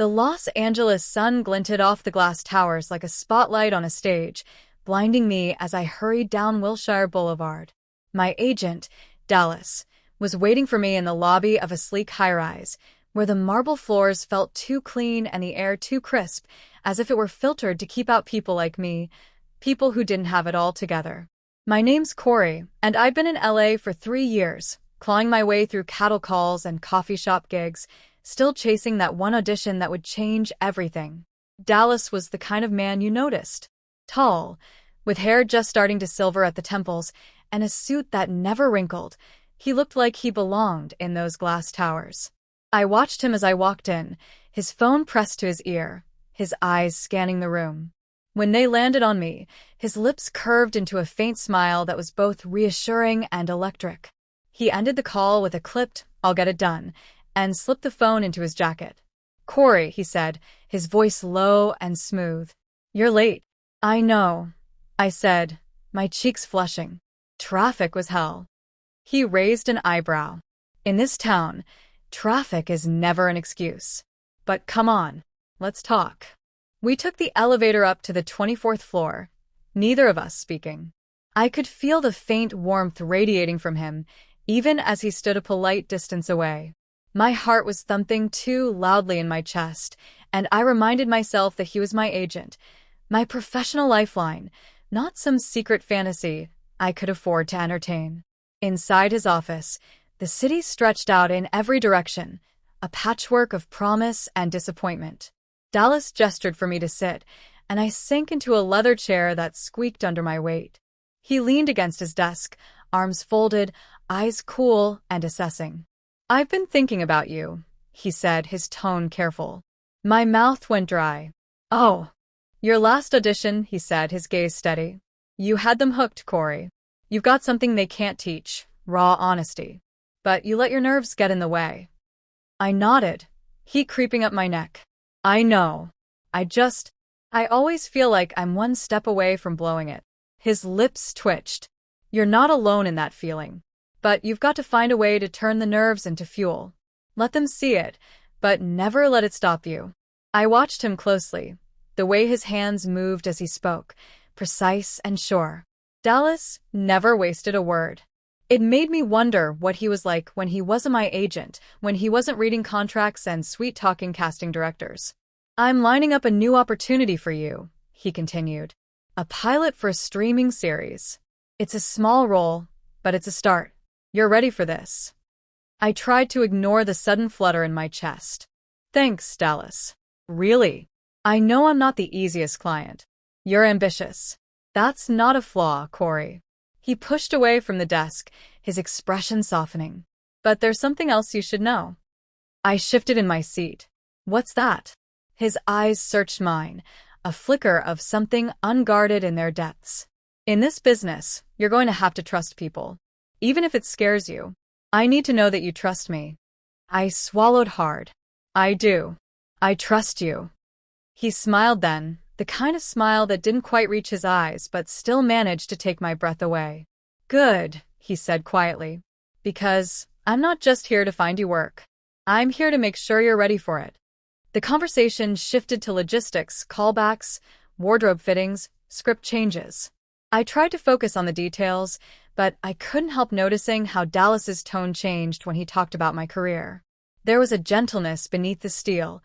The Los Angeles sun glinted off the glass towers like a spotlight on a stage, blinding me as I hurried down Wilshire Boulevard. My agent, Dallas, was waiting for me in the lobby of a sleek high-rise, where the marble floors felt too clean and the air too crisp, as if it were filtered to keep out people like me, people who didn't have it all together. My name's Corey, and I'd been in LA for 3 years, clawing my way through cattle calls and coffee shop gigs, still chasing that one audition that would change everything. Dallas was the kind of man you noticed. Tall, with hair just starting to silver at the temples, and a suit that never wrinkled. He looked like he belonged in those glass towers. I watched him as I walked in, his phone pressed to his ear, his eyes scanning the room. When they landed on me, his lips curved into a faint smile that was both reassuring and electric. He ended the call with a clipped, "I'll get it done," and slipped the phone into his jacket. "Corey," he said, his voice low and smooth. "You're late." "I know," I said, my cheeks flushing. Traffic was hell. He raised an eyebrow. "In this town, traffic is never an excuse. But come on, let's talk." We took the elevator up to the 24th floor, neither of us speaking. I could feel the faint warmth radiating from him, even as he stood a polite distance away. My heart was thumping too loudly in my chest, and I reminded myself that he was my agent, my professional lifeline, not some secret fantasy I could afford to entertain. Inside his office, the city stretched out in every direction, a patchwork of promise and disappointment. Dallas gestured for me to sit, and I sank into a leather chair that squeaked under my weight. He leaned against his desk, arms folded, eyes cool and assessing. "I've been thinking about you," he said, his tone careful. My mouth went dry. "Oh, your last audition," he said, his gaze steady. "You had them hooked, Corey. You've got something they can't teach, raw honesty. But you let your nerves get in the way." I nodded, heat creeping up my neck. "I know. I always feel like I'm one step away from blowing it." His lips twitched. "You're not alone in that feeling. But you've got to find a way to turn the nerves into fuel. Let them see it, but never let it stop you." I watched him closely, the way his hands moved as he spoke, precise and sure. Dallas never wasted a word. It made me wonder what he was like when he wasn't my agent, when he wasn't reading contracts and sweet-talking casting directors. "I'm lining up a new opportunity for you," he continued. "A pilot for a streaming series. It's a small role, but it's a start. You're ready for this." I tried to ignore the sudden flutter in my chest. "Thanks, Dallas. Really? I know I'm not the easiest client. You're ambitious. That's not a flaw, Corey." He pushed away from the desk, his expression softening. "But there's something else you should know." I shifted in my seat. "What's that?" His eyes searched mine, a flicker of something unguarded in their depths. "In this business, you're going to have to trust people. Even if it scares you. I need to know that you trust me." I swallowed hard. "I do. I trust you." He smiled then, the kind of smile that didn't quite reach his eyes but still managed to take my breath away. "Good," he said quietly. "Because I'm not just here to find you work. I'm here to make sure you're ready for it." The conversation shifted to logistics, callbacks, wardrobe fittings, script changes. I tried to focus on the details, but I couldn't help noticing how Dallas's tone changed when he talked about my career. There was a gentleness beneath the steel,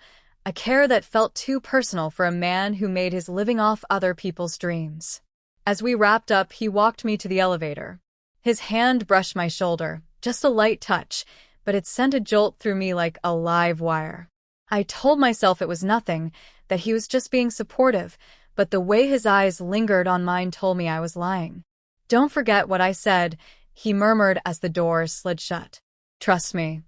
a care that felt too personal for a man who made his living off other people's dreams. As we wrapped up, he walked me to the elevator. His hand brushed my shoulder, just a light touch, but it sent a jolt through me like a live wire. I told myself it was nothing, that he was just being supportive, but the way his eyes lingered on mine told me I was lying. "Don't forget what I said," he murmured as the door slid shut. "Trust me."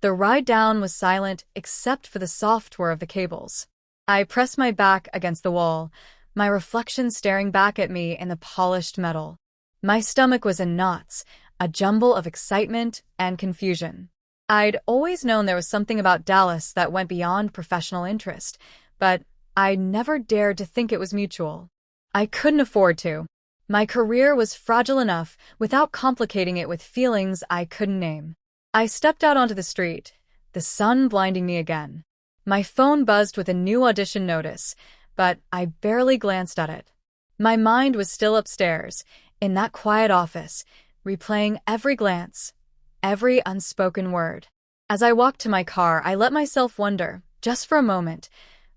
The ride down was silent except for the soft whir of the cables. I pressed my back against the wall, my reflection staring back at me in the polished metal. My stomach was in knots, a jumble of excitement and confusion. I'd always known there was something about Dallas that went beyond professional interest, but I never dared to think it was mutual. I couldn't afford to. My career was fragile enough without complicating it with feelings I couldn't name. I stepped out onto the street, the sun blinding me again. My phone buzzed with a new audition notice, but I barely glanced at it. My mind was still upstairs, in that quiet office, replaying every glance, every unspoken word. As I walked to my car, I let myself wonder, just for a moment,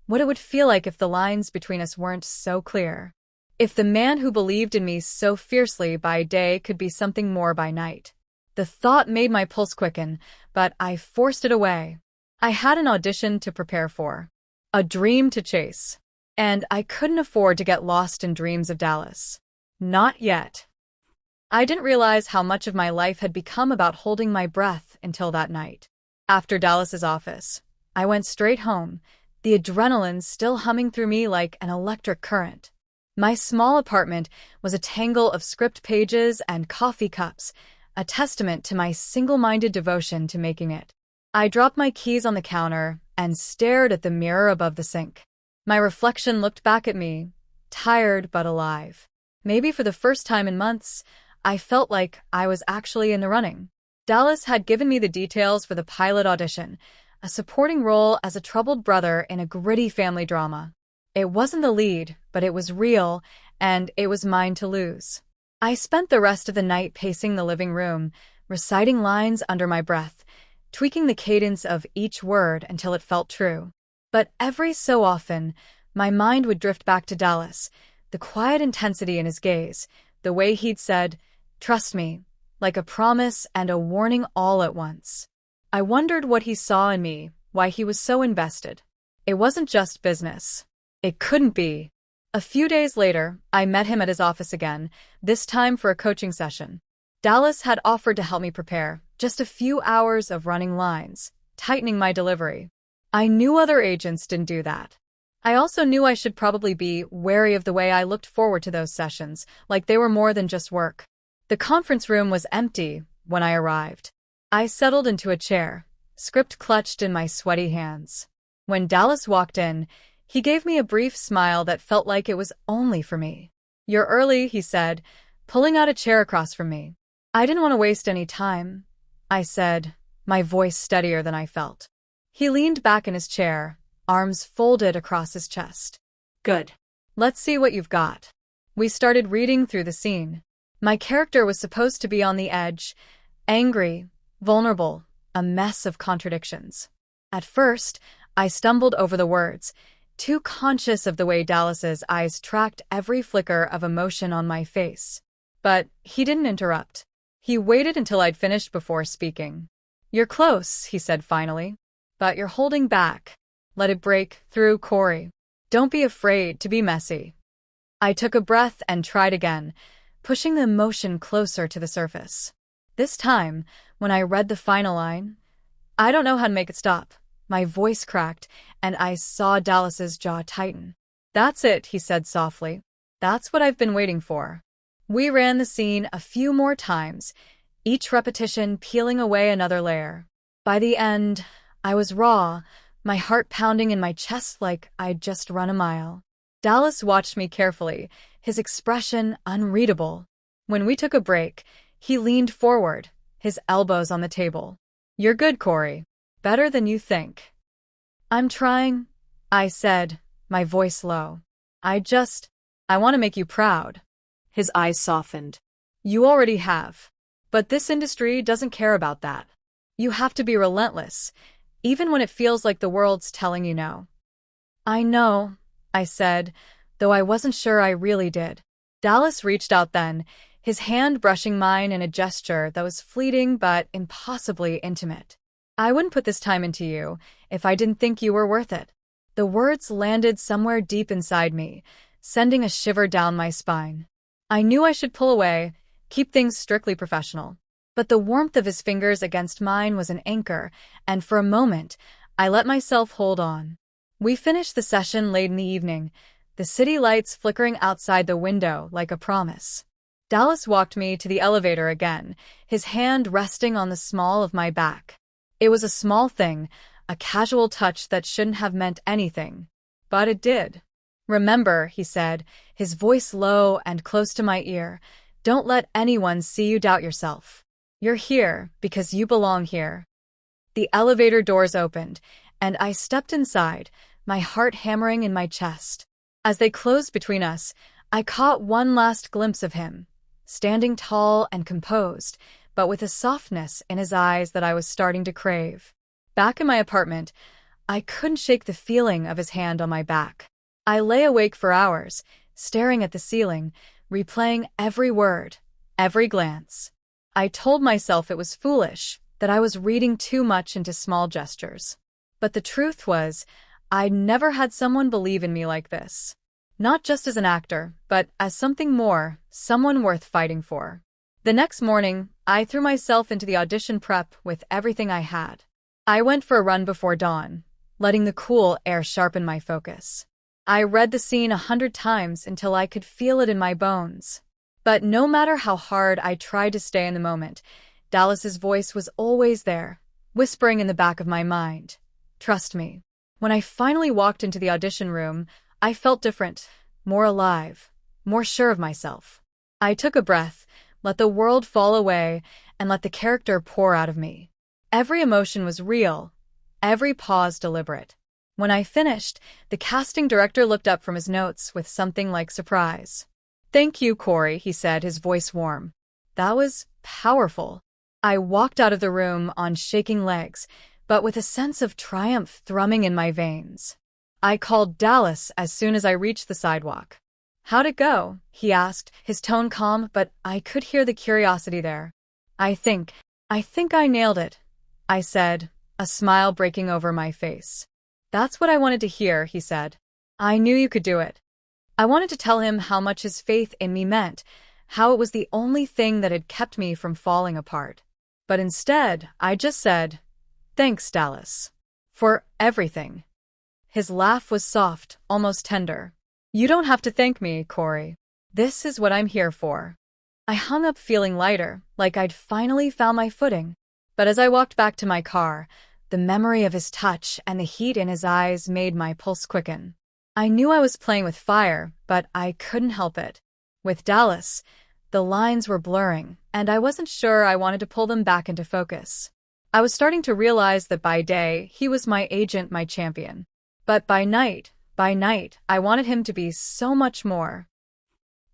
what it would feel like if the lines between us weren't so clear. If the man who believed in me so fiercely by day could be something more by night. The thought made my pulse quicken, but I forced it away. I had an audition to prepare for, a dream to chase, and I couldn't afford to get lost in dreams of Dallas. Not yet. I didn't realize how much of my life had become about holding my breath until that night. After Dallas's office, I went straight home, the adrenaline still humming through me like an electric current. My small apartment was a tangle of script pages and coffee cups, a testament to my single-minded devotion to making it. I dropped my keys on the counter and stared at the mirror above the sink. My reflection looked back at me, tired but alive. Maybe for the first time in months, I felt like I was actually in the running. Dallas had given me the details for the pilot audition, a supporting role as a troubled brother in a gritty family drama. It wasn't the lead, but it was real, and it was mine to lose. I spent the rest of the night pacing the living room, reciting lines under my breath, tweaking the cadence of each word until it felt true. But every so often, my mind would drift back to Dallas, the quiet intensity in his gaze, the way he'd said, "Trust me," like a promise and a warning all at once. I wondered what he saw in me, why he was so invested. It wasn't just business. It couldn't be. A few days later, I met him at his office again, this time for a coaching session. Dallas had offered to help me prepare, just a few hours of running lines, tightening my delivery. I knew other agents didn't do that. I also knew I should probably be wary of the way I looked forward to those sessions, like they were more than just work. The conference room was empty when I arrived. I settled into a chair, script clutched in my sweaty hands. When Dallas walked in, he gave me a brief smile that felt like it was only for me. "You're early," he said, pulling out a chair across from me. "I didn't want to waste any time," I said, my voice steadier than I felt. He leaned back in his chair, arms folded across his chest. "Good. Let's see what you've got." We started reading through the scene. My character was supposed to be on the edge, angry, vulnerable, a mess of contradictions. At first, I stumbled over the words, too conscious of the way Dallas's eyes tracked every flicker of emotion on my face. But he didn't interrupt. He waited until I'd finished before speaking. "You're close," he said finally, "but you're holding back. Let it break through, Corey. Don't be afraid to be messy." I took a breath and tried again, pushing the emotion closer to the surface. This time, when I read the final line, "I don't know how to make it stop," my voice cracked, and I saw Dallas's jaw tighten. "That's it," he said softly. "That's what I've been waiting for." We ran the scene a few more times, each repetition peeling away another layer. By the end, I was raw, my heart pounding in my chest like I'd just run a mile. Dallas watched me carefully, his expression unreadable. When we took a break, he leaned forward, his elbows on the table. "You're good, Corey. Better than you think." "I'm trying," I said, my voice low. I want to make you proud." His eyes softened. "You already have. But this industry doesn't care about that. You have to be relentless, even when it feels like the world's telling you no." "I know," I said, though I wasn't sure I really did. Dallas reached out then, his hand brushing mine in a gesture that was fleeting but impossibly intimate. "I wouldn't put this time into you if I didn't think you were worth it." The words landed somewhere deep inside me, sending a shiver down my spine. I knew I should pull away, keep things strictly professional. But the warmth of his fingers against mine was an anchor, and for a moment, I let myself hold on. We finished the session late in the evening, the city lights flickering outside the window like a promise. Dallas walked me to the elevator again, his hand resting on the small of my back. It was a small thing, a casual touch that shouldn't have meant anything. But it did. "Remember," he said, his voice low and close to my ear, "don't let anyone see you doubt yourself. You're here because you belong here." The elevator doors opened, and I stepped inside, my heart hammering in my chest. As they closed between us, I caught one last glimpse of him, standing tall and composed, but with a softness in his eyes that I was starting to crave. Back in my apartment, I couldn't shake the feeling of his hand on my back. I lay awake for hours, staring at the ceiling, replaying every word, every glance. I told myself it was foolish, that I was reading too much into small gestures. But the truth was, I'd never had someone believe in me like this. Not just as an actor, but as something more, someone worth fighting for. The next morning, I threw myself into the audition prep with everything I had. I went for a run before dawn, letting the cool air sharpen my focus. I read the scene 100 times until I could feel it in my bones. But no matter how hard I tried to stay in the moment, Dallas's voice was always there, whispering in the back of my mind. Trust me. When I finally walked into the audition room, I felt different, more alive, more sure of myself. I took a breath, let the world fall away, and let the character pour out of me. Every emotion was real, every pause deliberate. When I finished, the casting director looked up from his notes with something like surprise. "Thank you, Corey," he said, his voice warm. That was powerful. I walked out of the room on shaking legs, but with a sense of triumph thrumming in my veins. I called Dallas as soon as I reached the sidewalk. "How'd it go?" he asked, his tone calm, but I could hear the curiosity there. I think I nailed it," I said, a smile breaking over my face. "That's what I wanted to hear," he said. "I knew you could do it." I wanted to tell him how much his faith in me meant, how it was the only thing that had kept me from falling apart. But instead, I just said, "Thanks, Dallas. For everything." His laugh was soft, almost tender. "You don't have to thank me, Corey. This is what I'm here for." I hung up feeling lighter, like I'd finally found my footing. But as I walked back to my car, the memory of his touch and the heat in his eyes made my pulse quicken. I knew I was playing with fire, but I couldn't help it. With Dallas, the lines were blurring, and I wasn't sure I wanted to pull them back into focus. I was starting to realize that by day, he was my agent, my champion. But by night, I wanted him to be so much more.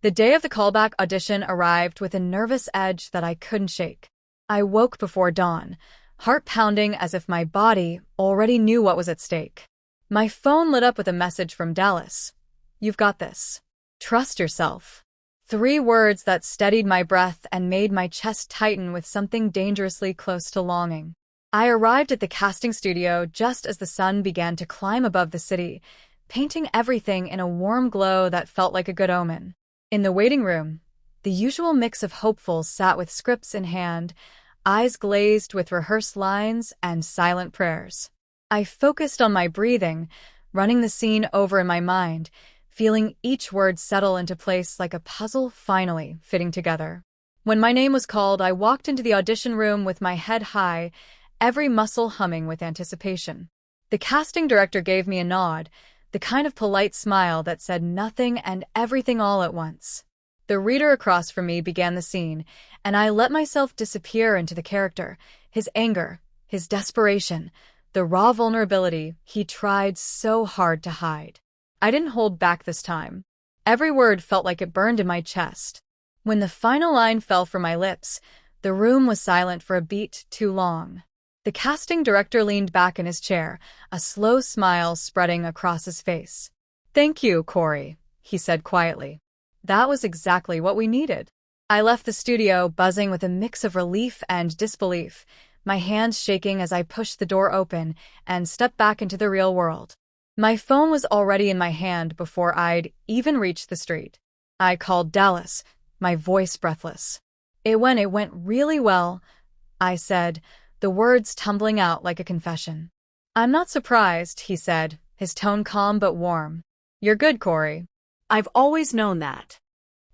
The day of the callback audition arrived with a nervous edge that I couldn't shake. I woke before dawn, heart pounding as if my body already knew what was at stake. My phone lit up with a message from Dallas. "You've got this. Trust yourself." 3 words that steadied my breath and made my chest tighten with something dangerously close to longing. I arrived at the casting studio just as the sun began to climb above the city, painting everything in a warm glow that felt like a good omen. In the waiting room, the usual mix of hopefuls sat with scripts in hand, eyes glazed with rehearsed lines and silent prayers. I focused on my breathing, running the scene over in my mind, feeling each word settle into place like a puzzle finally fitting together. When my name was called, I walked into the audition room with my head high, every muscle humming with anticipation. The casting director gave me a nod, the kind of polite smile that said nothing and everything all at once. The reader across from me began the scene, and I let myself disappear into the character, his anger, his desperation, the raw vulnerability he tried so hard to hide. I didn't hold back this time. Every word felt like it burned in my chest. When the final line fell from my lips, the room was silent for a beat too long. The casting director leaned back in his chair, a slow smile spreading across his face. "Thank you, Corey," he said quietly. That was exactly what we needed. I left the studio buzzing with a mix of relief and disbelief, my hands shaking as I pushed the door open and stepped back into the real world. My phone was already in my hand before I'd even reached the street. I called Dallas, my voice breathless. It went really well," I said, the words tumbling out like a confession. "I'm not surprised," he said, his tone calm but warm. "You're good, Corey. I've always known that."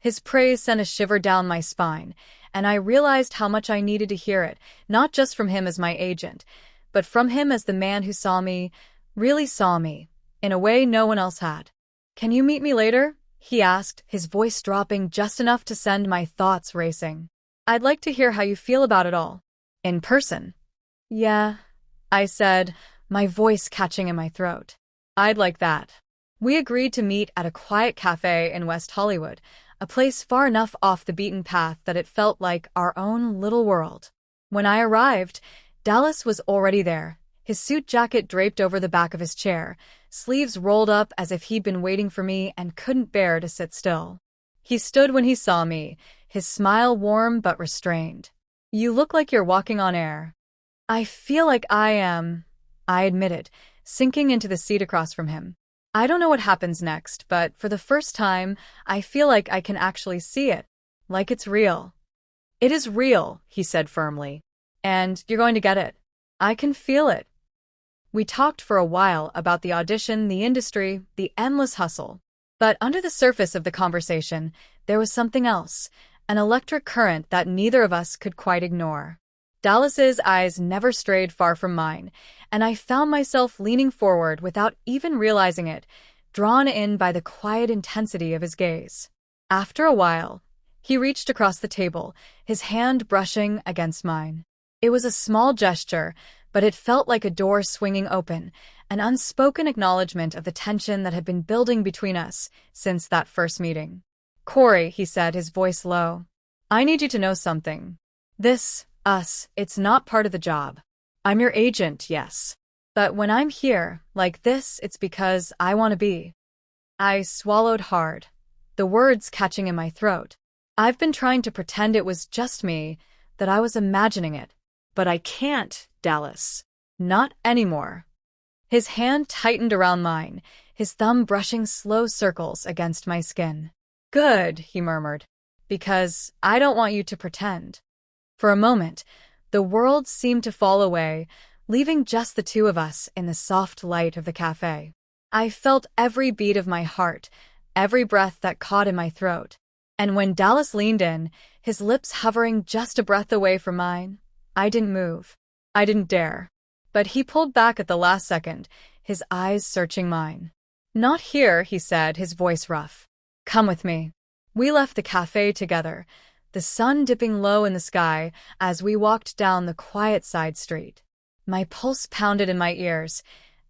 His praise sent a shiver down my spine, and I realized how much I needed to hear it, not just from him as my agent, but from him as the man who saw me, really saw me, in a way no one else had. "Can you meet me later?" he asked, his voice dropping just enough to send my thoughts racing. "I'd like to hear how you feel about it all." "In person?" "Yeah," I said, my voice catching in my throat. I'd like that. We agreed to meet at a quiet cafe in West Hollywood, a place far enough off the beaten path that it felt like our own little world. When I arrived, Dallas was already there, his suit jacket draped over the back of his chair, sleeves rolled up as if he'd been waiting for me and couldn't bear to sit still. He stood when he saw me, his smile warm but restrained. "You look like you're walking on air." "I feel like I am," I admitted, sinking into the seat across from him. "I don't know what happens next, but for the first time, I feel like I can actually see it. Like it's real." "It is real," he said firmly. "And you're going to get it. I can feel it." We talked for a while about the audition, the industry, the endless hustle. But under the surface of the conversation, there was something else, an electric current that neither of us could quite ignore. Dallas's eyes never strayed far from mine, and I found myself leaning forward without even realizing it, drawn in by the quiet intensity of his gaze. After a while, he reached across the table, his hand brushing against mine. It was a small gesture, but it felt like a door swinging open, an unspoken acknowledgement of the tension that had been building between us since that first meeting. "Corey," he said, his voice low, "I need you to know something. It's not part of the job. I'm your agent, yes. But when I'm here, like this, it's because I want to be." I swallowed hard, the words catching in my throat. I've been trying to pretend it was just me, that I was imagining it. But I can't, Dallas. Not anymore. His hand tightened around mine, his thumb brushing slow circles against my skin. "Good," he murmured, "because I don't want you to pretend." For a moment, the world seemed to fall away, leaving just the two of us in the soft light of the cafe. I felt every beat of my heart, every breath that caught in my throat. And when Dallas leaned in, his lips hovering just a breath away from mine, I didn't move. I didn't dare. But he pulled back at the last second, his eyes searching mine. "Not here," he said, his voice rough. "Come with me." We left the cafe together, the sun dipping low in the sky as we walked down the quiet side street. My pulse pounded in my ears,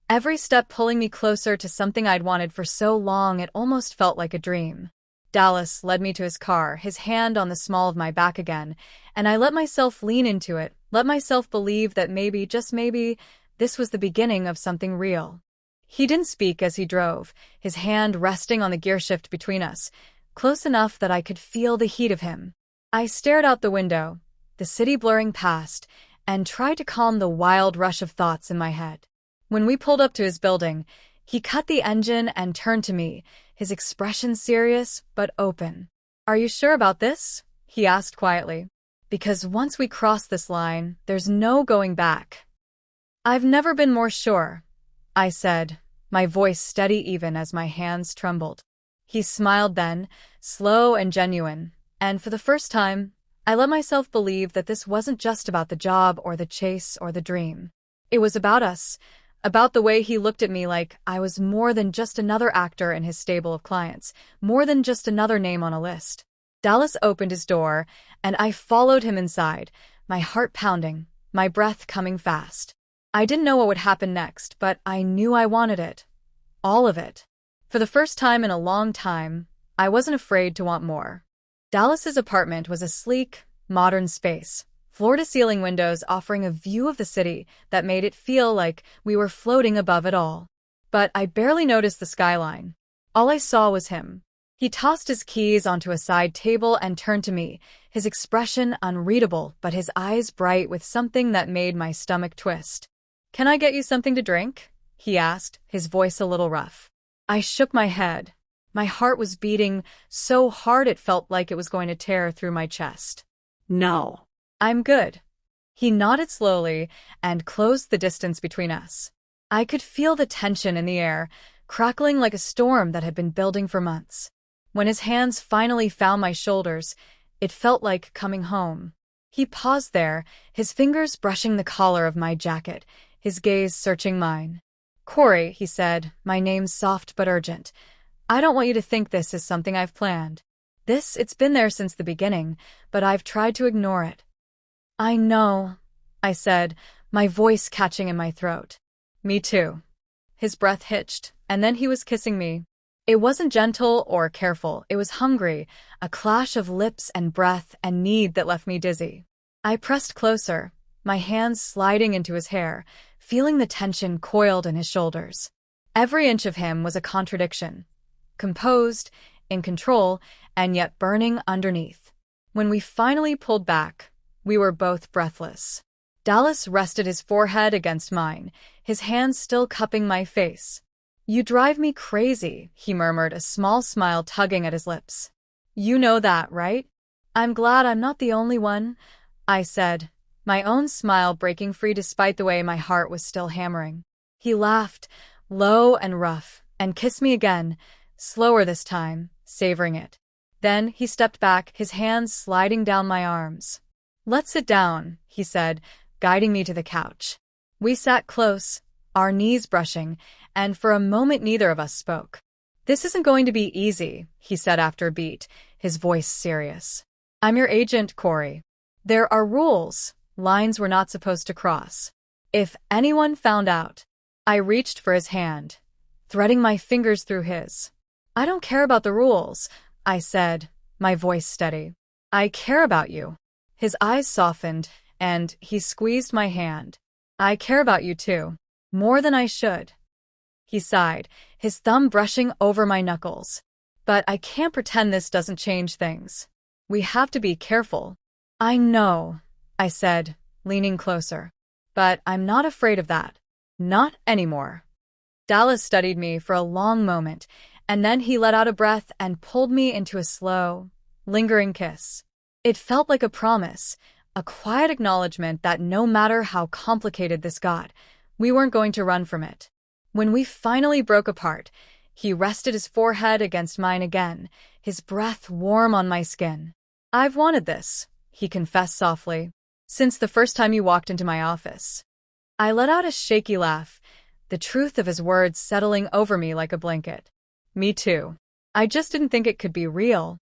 every step pulling me closer to something I'd wanted for so long it almost felt like a dream. Dallas led me to his car, his hand on the small of my back again, and I let myself lean into it, let myself believe that maybe, just maybe, this was the beginning of something real. He didn't speak as he drove, his hand resting on the gearshift between us, close enough that I could feel the heat of him. I stared out the window, the city blurring past, and tried to calm the wild rush of thoughts in my head. When we pulled up to his building, he cut the engine and turned to me, his expression serious but open. "Are you sure about this?" he asked quietly. "Because once we cross this line, there's no going back." "I've never been more sure," I said, my voice steady even as my hands trembled. He smiled then, slow and genuine, and for the first time, I let myself believe that this wasn't just about the job or the chase or the dream. It was about us, about the way he looked at me like I was more than just another actor in his stable of clients, more than just another name on a list. Dallas opened his door, and I followed him inside, my heart pounding, my breath coming fast. I didn't know what would happen next, but I knew I wanted it. All of it. For the first time in a long time, I wasn't afraid to want more. Dallas's apartment was a sleek, modern space, floor-to-ceiling windows offering a view of the city that made it feel like we were floating above it all. But I barely noticed the skyline. All I saw was him. He tossed his keys onto a side table and turned to me, his expression unreadable but his eyes bright with something that made my stomach twist. "Can I get you something to drink?" he asked, his voice a little rough. I shook my head. My heart was beating so hard it felt like it was going to tear through my chest. "No. I'm good." He nodded slowly and closed the distance between us. I could feel the tension in the air, crackling like a storm that had been building for months. When his hands finally found my shoulders, it felt like coming home. He paused there, his fingers brushing the collar of my jacket, his gaze searching mine. "Corey," he said, my name soft but urgent, "I don't want you to think this is something I've planned. It's been there since the beginning, but I've tried to ignore it." "I know," I said, my voice catching in my throat. Me too. His breath hitched, and then he was kissing me. It wasn't gentle or careful, it was hungry, a clash of lips and breath and need that left me dizzy. I pressed closer, my hands sliding into his hair, feeling the tension coiled in his shoulders. Every inch of him was a contradiction. Composed, in control, and yet burning underneath. When we finally pulled back, we were both breathless. Dallas rested his forehead against mine, his hands still cupping my face. "You drive me crazy," he murmured, a small smile tugging at his lips. "You know that, right?" "I'm glad I'm not the only one," I said, my own smile breaking free despite the way my heart was still hammering. He laughed, low and rough, and kissed me again, slower this time, savoring it. Then he stepped back, his hands sliding down my arms. "Let's sit down," he said, guiding me to the couch. We sat close, our knees brushing, and for a moment neither of us spoke. "This isn't going to be easy," he said after a beat, his voice serious. "I'm your agent, Corey. There are rules, lines we're not supposed to cross. If anyone found out..." I reached for his hand, threading my fingers through his. "I don't care about the rules," I said, my voice steady. "I care about you." His eyes softened, and he squeezed my hand. "I care about you too. More than I should." He sighed, his thumb brushing over my knuckles. "But I can't pretend this doesn't change things. We have to be careful." "I know," I said, leaning closer. "But I'm not afraid of that. Not anymore." Dallas studied me for a long moment, and then he let out a breath and pulled me into a slow, lingering kiss. It felt like a promise, a quiet acknowledgement that no matter how complicated this got, we weren't going to run from it. When we finally broke apart, he rested his forehead against mine again, his breath warm on my skin. "I've wanted this," he confessed softly, "since the first time you walked into my office." I let out a shaky laugh, the truth of his words settling over me like a blanket. "Me too. I just didn't think it could be real."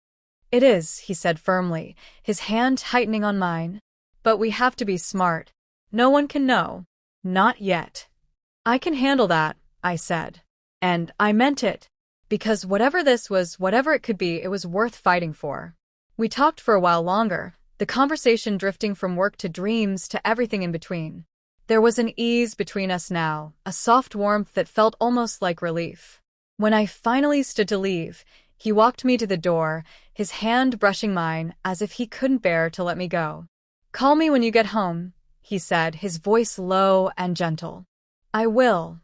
"It is," he said firmly, his hand tightening on mine. "But we have to be smart. No one can know. Not yet." "I can handle that," I said. And I meant it. Because whatever this was, whatever it could be, it was worth fighting for. We talked for a while longer, the conversation drifting from work to dreams to everything in between. There was an ease between us now, a soft warmth that felt almost like relief. When I finally stood to leave, he walked me to the door, his hand brushing mine as if he couldn't bear to let me go. "Call me when you get home," he said, his voice low and gentle. "I will,"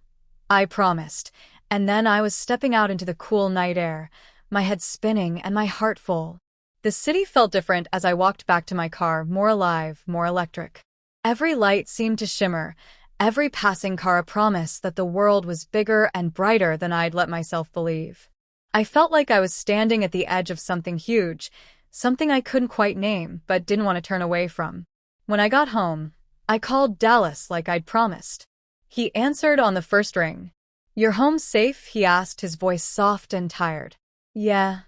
I promised, and then I was stepping out into the cool night air, my head spinning and my heart full. The city felt different as I walked back to my car, more alive, more electric. Every light seemed to shimmer, every passing car a promise that the world was bigger and brighter than I'd let myself believe. I felt like I was standing at the edge of something huge, something I couldn't quite name but didn't want to turn away from. When I got home, I called Dallas like I'd promised. He answered on the first ring. "You're home safe?" he asked, his voice soft and tired. "Yeah,"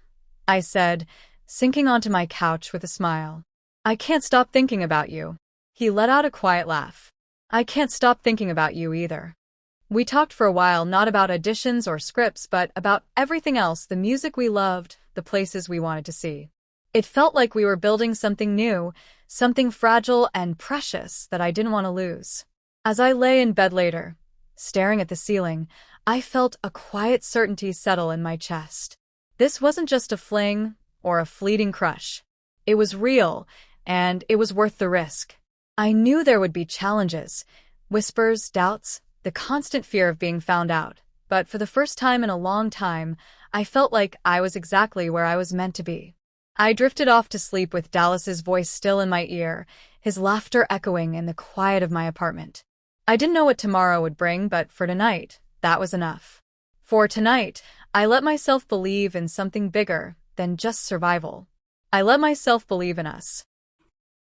I said, sinking onto my couch with a smile. "I can't stop thinking about you." He let out a quiet laugh. "I can't stop thinking about you either." We talked for a while, not about auditions or scripts, but about everything else, the music we loved, the places we wanted to see. It felt like we were building something new, something fragile and precious that I didn't want to lose. As I lay in bed later, staring at the ceiling, I felt a quiet certainty settle in my chest. This wasn't just a fling or a fleeting crush. It was real, and it was worth the risk. I knew there would be challenges, whispers, doubts, the constant fear of being found out, but for the first time in a long time, I felt like I was exactly where I was meant to be. I drifted off to sleep with Dallas's voice still in my ear, his laughter echoing in the quiet of my apartment. I didn't know what tomorrow would bring, but for tonight, that was enough. For tonight, I let myself believe in something bigger than just survival. I let myself believe in us.